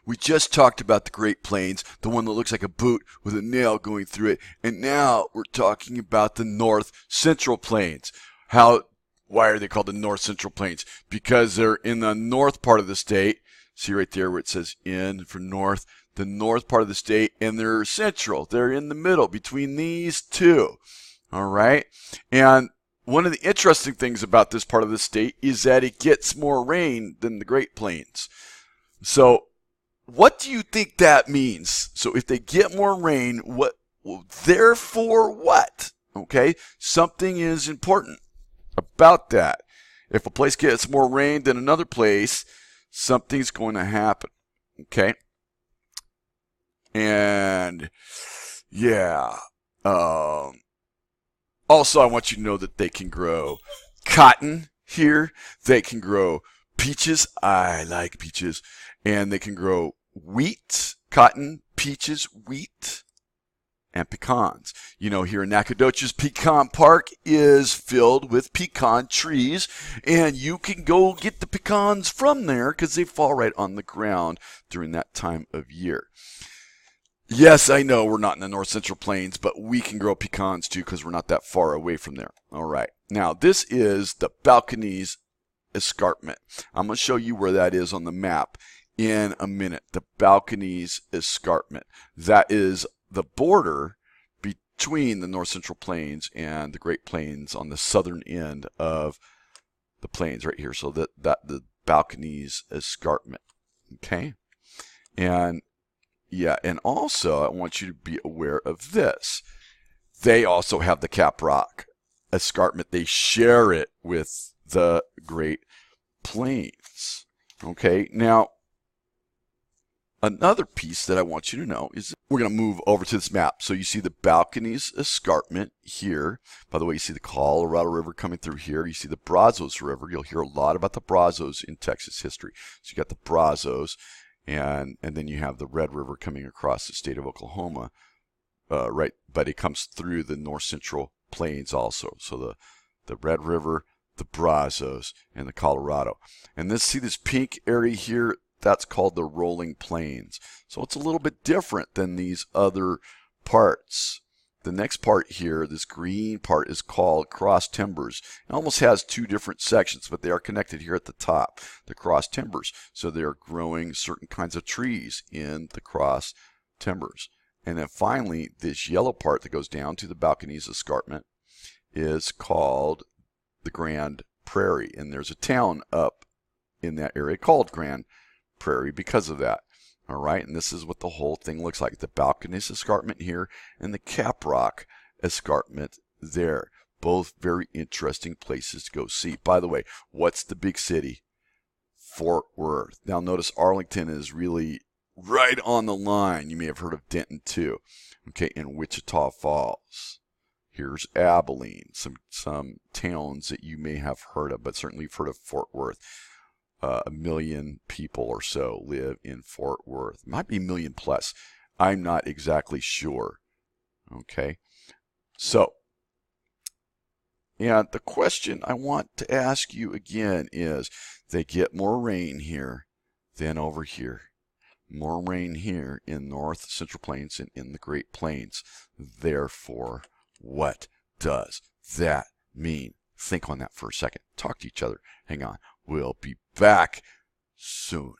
We just talked about the Great Plains, the one that looks like a boot with a nail going through it. And now we're talking about the North Central Plains. Why are they called the North Central Plains? Because they're in the north part of the state. See right there where it says N for north, the north part of the state, and they're central. They're in the middle between these two. All right. And one of the interesting things about this part of the state is that it gets more rain than the Great Plains. So what do you think that means? So if they get more rain, therefore what? Okay. Something is important about that. If a place gets more rain than another place, something's going to happen. Okay. And yeah. Also, I want you to know that they can grow cotton here. They can grow peaches. I like peaches. And they can grow wheat, cotton, peaches, wheat, and pecans. You know, here in Nacogdoches, Pecan Park is filled with pecan trees, and you can go get the pecans from there because they fall right on the ground during that time of year. Yes, I know we're not in the North Central Plains, but we can grow pecans too because we're not that far away from there. All right. Now, this is the Balconies Escarpment. I'm going to show you where that is on the map in a minute. The Balconies Escarpment. That is the border between the North Central Plains and the Great Plains on the southern end of the plains right here. So that the Balconies Escarpment. Okay. And yeah, and also I want you to be aware of this. They also have the Cap Rock Escarpment. They share it with the Great Plains. Okay. Now, another piece that I want you to know is we're going to move over to this map. So you see the Balconies Escarpment here. By the way, you see the Colorado River coming through here. You see the Brazos River. You'll hear a lot about the Brazos in Texas history. So you got the Brazos, and then you have the Red River coming across the state of Oklahoma, right? But it comes through the North Central Plains also. So the Red River, the Brazos, and the Colorado. And see this pink area here? That's called the rolling plains. So it's a little bit different than these other parts. The next part here, this green part, is called cross timbers. It almost has two different sections, but they are connected here at the top, the cross timbers. So they're growing certain kinds of trees in the cross timbers. And then finally, this yellow part that goes down to the Balconies Escarpment is called the Grand Prairie. And there's a town up in that area called Grand Prairie because of that. All right, and this is what the whole thing looks like. The Balconies Escarpment here and the Cap Rock Escarpment there. Both very interesting places to go see. By the way, what's the big city? Fort Worth. Now notice Arlington is really right on the line. You may have heard of Denton too. Okay, and Wichita Falls. Here's Abilene. Some towns that you may have heard of, but certainly you've heard of Fort Worth. 1 million people or so live in Fort Worth. Might be 1 million plus. I'm not exactly sure. Okay. So, and the question I want to ask you again is, they get more rain here than over here. More rain here in North Central Plains and in the Great Plains. Therefore, what does that mean? Think on that for a second. Talk to each other. Hang on. We'll be back soon.